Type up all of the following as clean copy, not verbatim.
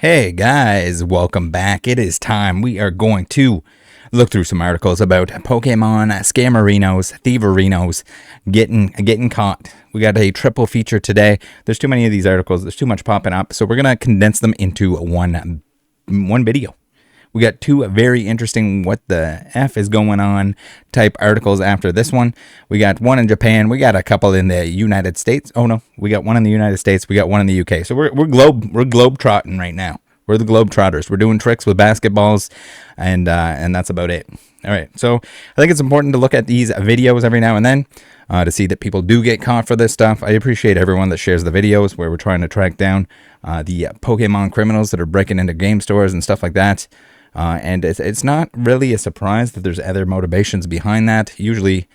Hey guys, welcome back. It is time. We are going to look through some articles about Pokemon Scamerinos, Thieverinos getting caught. We got a triple feature today. There's too many of these articles. There's too much popping up, so we're gonna condense them into one video. We got two very interesting what the F is going on type articles after this one. We got one in Japan. We got a couple in the United States. Oh no, we got one in the United States. We got one in the UK. So we're globe trotting right now. We're the globe trotters. We're doing tricks with basketballs, and that's about it. All right. So I think it's important to look at these videos every now and then to see that people do get caught for this stuff. I appreciate everyone that shares the videos where we're trying to track down the Pokemon criminals that are breaking into game stores and stuff like that. And it's not really a surprise that there's other motivations behind that. Usually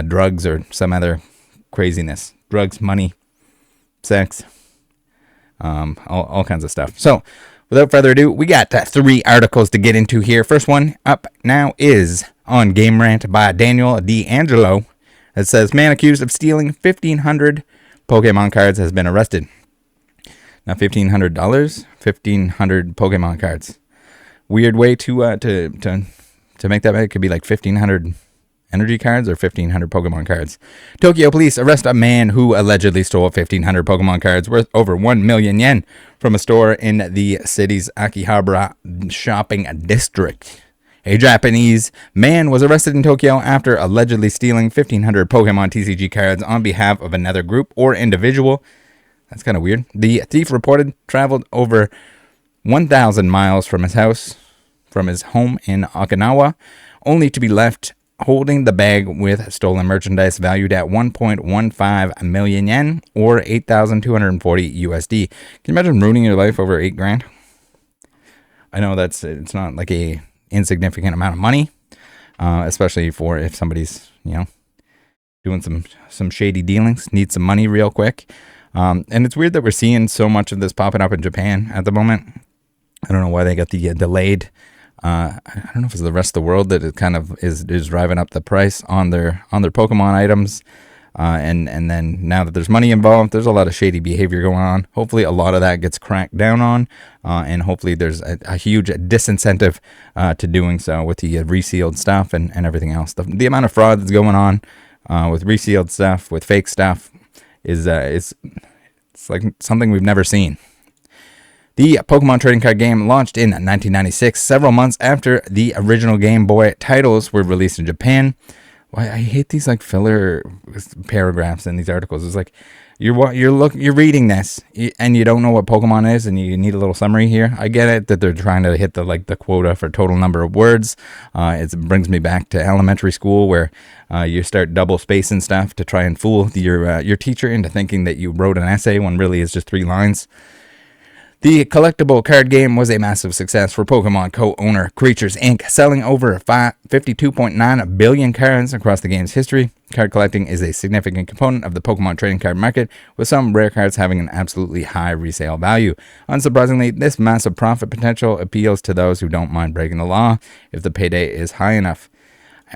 drugs or some other craziness. Drugs, money, sex, all kinds of stuff. So without further ado, we got three articles to get into here. First one up now is on Game Rant by Daniel D'Angelo. It says, man accused of stealing 1,500 Pokemon cards has been arrested. Now $1,500, 1,500 Pokemon cards. Weird way to make that. It could be like 1,500 energy cards or 1,500 Pokemon cards. Tokyo police arrest a man who allegedly stole 1,500 Pokemon cards worth over 1 million yen from a store in the city's Akihabara shopping district. A Japanese man was arrested in Tokyo after allegedly stealing 1,500 Pokemon TCG cards on behalf of another group or individual. That's kind of weird. The thief reported traveled over 1,000 miles from his home in Okinawa, only to be left holding the bag with stolen merchandise valued at 1.15 million yen or 8,240 USD. Can you imagine ruining your life over $8,000? I know it's not like a insignificant amount of money, especially for if somebody's doing some shady dealings, needs some money real quick. And it's weird that we're seeing so much of this popping up in Japan at the moment. I don't know why they got the delayed. I don't know if it's the rest of the world that it kind of is driving up the price on their Pokemon items. And then now that there's money involved, there's a lot of shady behavior going on. Hopefully a lot of that gets cracked down on. And hopefully there's a huge disincentive to doing so with the resealed stuff and everything else. The amount of fraud that's going on with resealed stuff, with fake stuff, is it's like something we've never seen. The Pokemon trading card game launched in 1996, several months after the original Game Boy titles were released in Japan. Why I hate these like filler paragraphs in these articles. It's like you're reading this and you don't know what Pokemon is and you need a little summary here. I get it that they're trying to hit the quota for total number of words. It brings me back to elementary school where you start double spacing stuff to try and fool your teacher into thinking that you wrote an essay when really it's just 3 lines. The collectible card game was a massive success for Pokemon co-owner Creatures Inc., selling over 52.9 billion cards across the game's history. Card collecting is a significant component of the Pokemon trading card market, with some rare cards having an absolutely high resale value. Unsurprisingly, this massive profit potential appeals to those who don't mind breaking the law if the payday is high enough.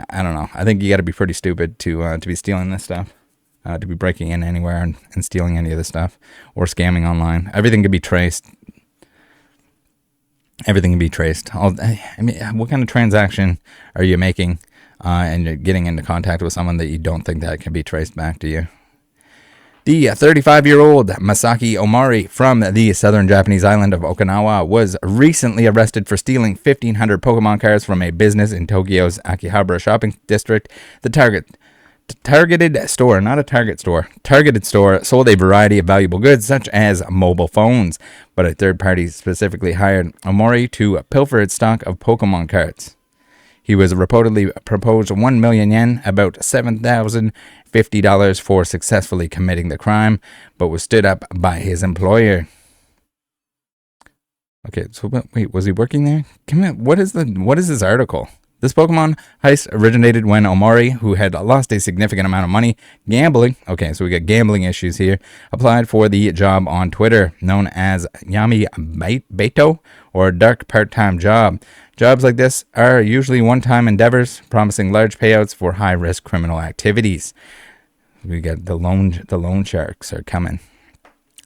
I don't know. I think you got to be pretty stupid to be stealing this stuff. To be breaking in anywhere and stealing any of this stuff or scamming online. Everything can be traced. Everything can be traced. I mean, what kind of transaction are you making and you're getting into contact with someone that you don't think that can be traced back to you? The 35-year-old Masaki Omari from the southern Japanese island of Okinawa was recently arrested for stealing 1,500 Pokemon cards from a business in Tokyo's Akihabara shopping district. The targeted store, not a Target store, targeted store sold a variety of valuable goods such as mobile phones, but a third party specifically hired Omori to pilfer its stock of Pokemon cards. He was reportedly proposed 1 million yen, about $7,050 for successfully committing the crime, but was stood up by his employer. Okay, so wait, was he working there? What is this article? This Pokemon heist originated when Omari, who had lost a significant amount of money gambling, okay, so we got gambling issues here, applied for the job on Twitter, known as Yami Beito, or dark part-time job. Jobs like this are usually one-time endeavors, promising large payouts for high-risk criminal activities. We got the loan sharks are coming.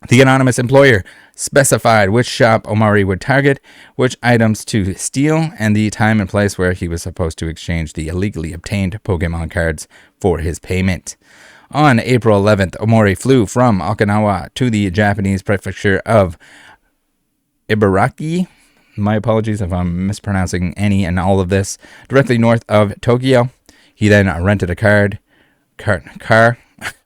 The anonymous employer specified which shop Omori would target, which items to steal, and the time and place where he was supposed to exchange the illegally obtained Pokemon cards for his payment. On April 11th, Omori flew from Okinawa to the Japanese prefecture of Ibaraki. My apologies if I'm mispronouncing any and all of this. Directly north of Tokyo. He then rented a car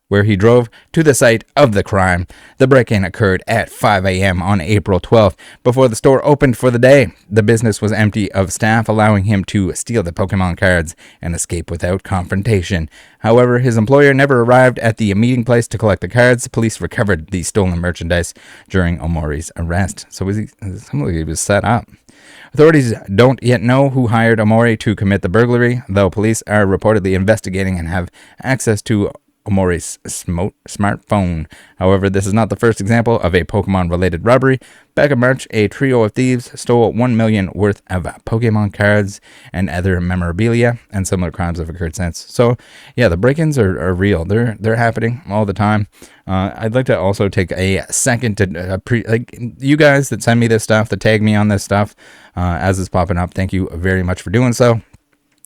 where he drove to the site of the crime. The break-in occurred at 5 a.m. on April 12th. Before the store opened for the day, the business was empty of staff, allowing him to steal the Pokemon cards and escape without confrontation. However, his employer never arrived at the meeting place to collect the cards. Police recovered the stolen merchandise during Omori's arrest. So he was set up. Authorities don't yet know who hired Omori to commit the burglary, though police are reportedly investigating and have access to Omori's smartphone. However, this is not the first example of a Pokemon-related robbery. Back in March, a trio of thieves stole $1 million worth of Pokemon cards and other memorabilia, and similar crimes have occurred since. So, yeah, the break-ins are real. They're happening all the time. I'd like to also take a second to you guys that send me this stuff, that tag me on this stuff as it's popping up. Thank you very much for doing so.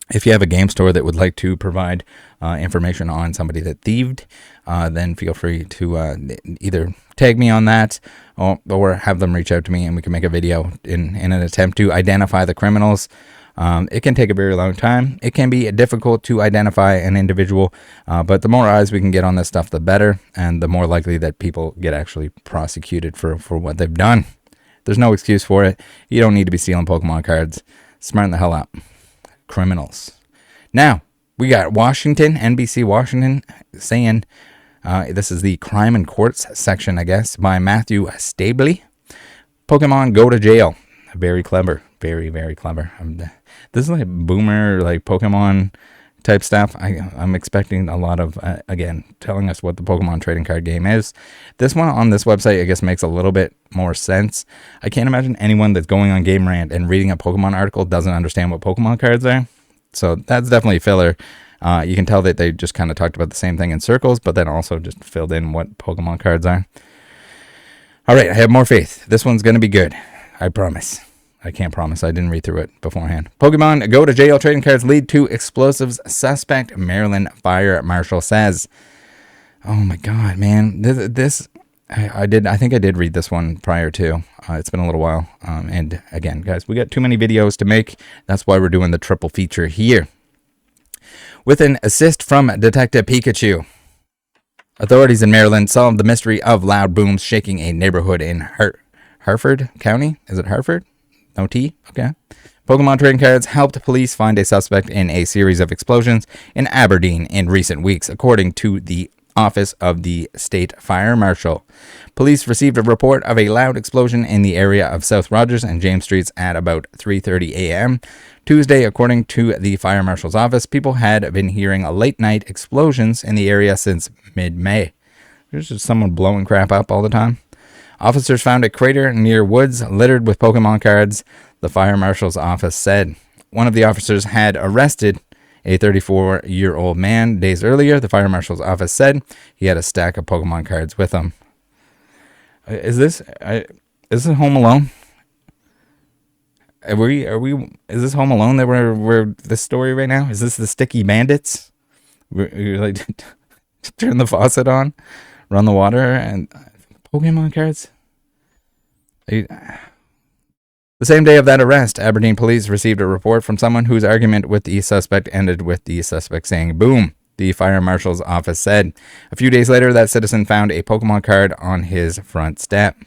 If you have a game store that would like to provide information on somebody that thieved, then feel free to either tag me on that or have them reach out to me and we can make a video in an attempt to identify the criminals. It can take a very long time. It can be difficult to identify an individual, but the more eyes we can get on this stuff, the better, and the more likely that people get actually prosecuted for what they've done. There's no excuse for it. You don't need to be stealing Pokemon cards. Smarten the hell up. Criminals. Now, we got Washington, NBC Washington, saying, this is the crime and courts section, I guess, by Matthew Stabley. Pokemon go to jail. Very clever. Very, very clever. This is like boomer, like Pokemon type stuff. I'm expecting a lot of, again, telling us what the Pokemon trading card game is. This one on this website, I guess, makes a little bit more sense. I can't imagine anyone that's going on Game Rant and reading a Pokemon article doesn't understand what Pokemon cards are. So that's definitely filler. You can tell that they just kind of talked about the same thing in circles, but then also just filled in what Pokemon cards are. All right, I have more faith. This one's going to be good. I promise. I can't promise. I didn't read through it beforehand. Pokemon go to jail trading cards lead to explosives suspect, Maryland fire marshal says. Oh my God, man. I think I did read this one prior to. It's been a little while. And again, guys, we got too many videos to make. That's why we're doing the triple feature here. With an assist from Detective Pikachu, authorities in Maryland solved the mystery of loud booms shaking a neighborhood in Harford County. Is it Harford? No T? Okay. Pokemon trading cards helped police find a suspect in a series of explosions in Aberdeen in recent weeks, according to the Office of the State Fire Marshal. Police received a report of a loud explosion in the area of South Rogers and James Streets at about 3:30 a.m. Tuesday, according to the Fire Marshal's office. People had been hearing late-night explosions in the area since mid-May. There's just someone blowing crap up all the time. Officers found a crater near woods littered with Pokemon cards, the Fire Marshal's office said. One of the officers had arrested a 34-year-old man days earlier, the Fire Marshal's office said. He had a stack of Pokemon cards with him. Is this Home Alone? Is this Home Alone that we're this story right now? Is this the Sticky Bandits? You're like turn the faucet on, run the water, and Pokemon cards? The same day of that arrest, Aberdeen police received a report from someone whose argument with the suspect ended with the suspect saying, "Boom," the Fire Marshal's office said. A few days later, that citizen found a Pokemon card on his front step.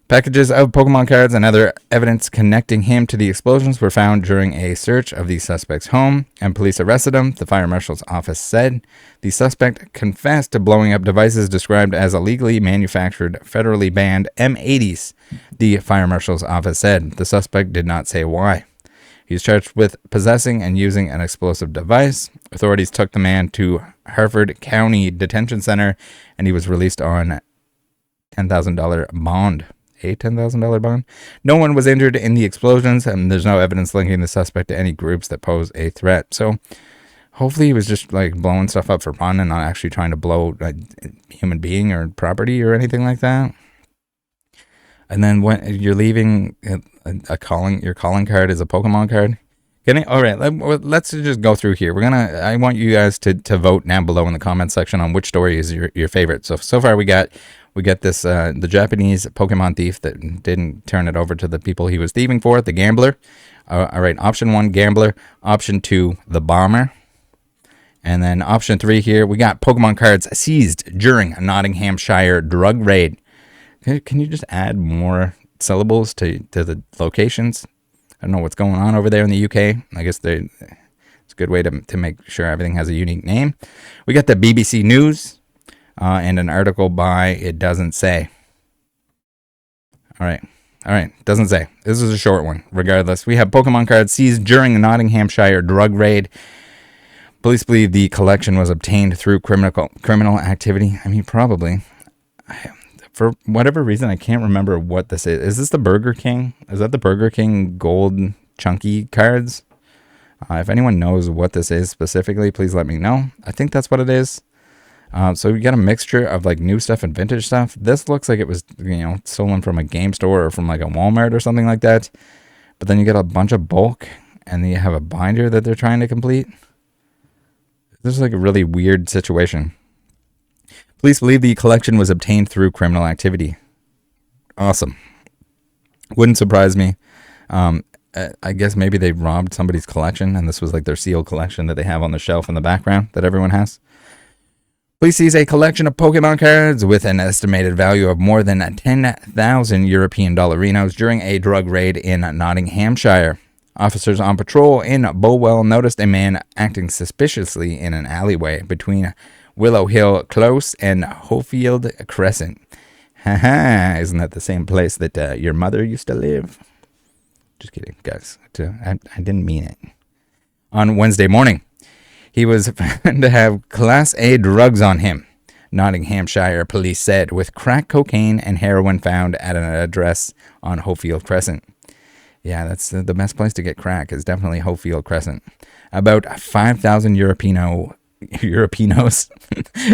Packages of Pokemon cards and other evidence connecting him to the explosions were found during a search of the suspect's home, and police arrested him, the Fire Marshal's office said. The suspect confessed to blowing up devices described as illegally manufactured, federally banned M80s, the Fire Marshal's office said. The suspect did not say why. He's charged with possessing and using an explosive device. Authorities took the man to Harford County Detention Center, and he was released on $10,000 bond. A $10,000 bond. No one was injured in the explosions, and there's no evidence linking the suspect to any groups that pose a threat. So, Hopefully he was just like blowing stuff up for fun and not actually trying to blow a human being or property or anything like that. And then when you're leaving your calling card is a Pokemon card. All right, let's just go through here. I want you guys to vote down below in the comment section on which story is your favorite. So far we got this the Japanese Pokemon thief that didn't turn it over to the people he was thieving for, the gambler. All right, option 1, gambler. Option 2, the bomber. And then option 3 here, we got Pokemon cards seized during a Nottinghamshire drug raid. Can you just add more syllables to the locations? I don't know what's going on over there in the UK. I guess it's a good way to make sure everything has a unique name. We got the BBC News and an article by It Doesn't Say. All right, doesn't say. This is a short one. Regardless, we have Pokemon cards seized during a Nottinghamshire drug raid. Police believe the collection was obtained through criminal activity. I mean, probably. For whatever reason, I can't remember what this is. Is this the Burger King? Is that the Burger King gold chunky cards? If anyone knows what this is specifically, please let me know. I think that's what it is. So we got a mixture of like new stuff and vintage stuff. This looks like it was, stolen from a game store or from like a Walmart or something like that. But then you get a bunch of bulk and then you have a binder that they're trying to complete. This is like a really weird situation. Police believe the collection was obtained through criminal activity. Awesome. Wouldn't surprise me. I guess maybe they robbed somebody's collection and this was like their sealed collection that they have on the shelf in the background that everyone has. Police seize a collection of Pokemon cards with an estimated value of more than 10,000 European dollarinos during a drug raid in Nottinghamshire. Officers on patrol in Bowell noticed a man acting suspiciously in an alleyway between Willow Hill Close and Hofield Crescent. Haha, isn't that the same place that your mother used to live? Just kidding, guys. I didn't mean it. On Wednesday morning, he was found to have Class A drugs on him, Nottinghamshire police said, with crack cocaine and heroin found at an address on Hofield Crescent. Yeah, that's the best place to get crack is definitely Hofield Crescent. About 5,000 Europeanos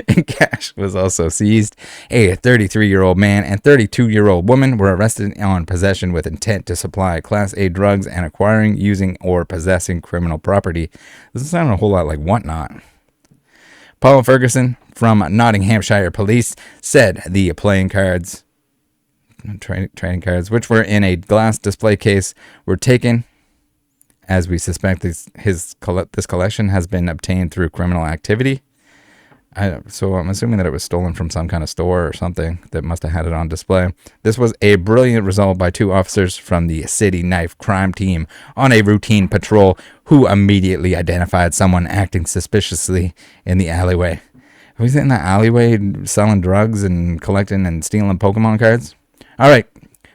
in cash was also seized. A 33-year-old man and 32-year-old woman were arrested on possession with intent to supply Class A drugs and acquiring, using, or possessing criminal property. This is sounding a whole lot like Whatnot. Paul Ferguson from Nottinghamshire Police said the playing cards, trading cards, which were in a glass display case, were taken. As we suspect, this collection has been obtained through criminal activity. So I'm assuming that it was stolen from some kind of store or something that must have had it on display. This was a brilliant result by 2 officers from the City Knife Crime Team on a routine patrol who immediately identified someone acting suspiciously in the alleyway. Who's in the alleyway selling drugs and collecting and stealing Pokemon cards? All right.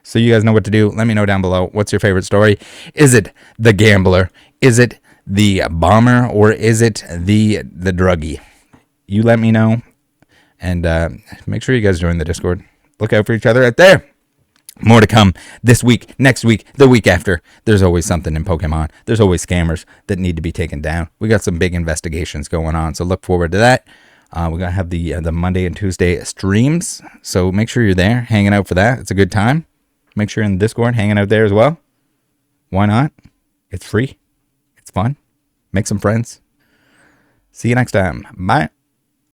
So you guys know what to do. Let me know down below. What's your favorite story? Is it the gambler? Is it the bomber? Or is it the druggie? You let me know. And make sure you guys join the Discord. Look out for each other out there. More to come this week, next week, the week after. There's always something in Pokemon. There's always scammers that need to be taken down. We got some big investigations going on. So look forward to that. We're going to have the Monday and Tuesday streams. So make sure you're there, hanging out for that. It's a good time. Make sure you're in the Discord, hanging out there as well. Why not? It's free. It's fun. Make some friends. See you next time. Bye.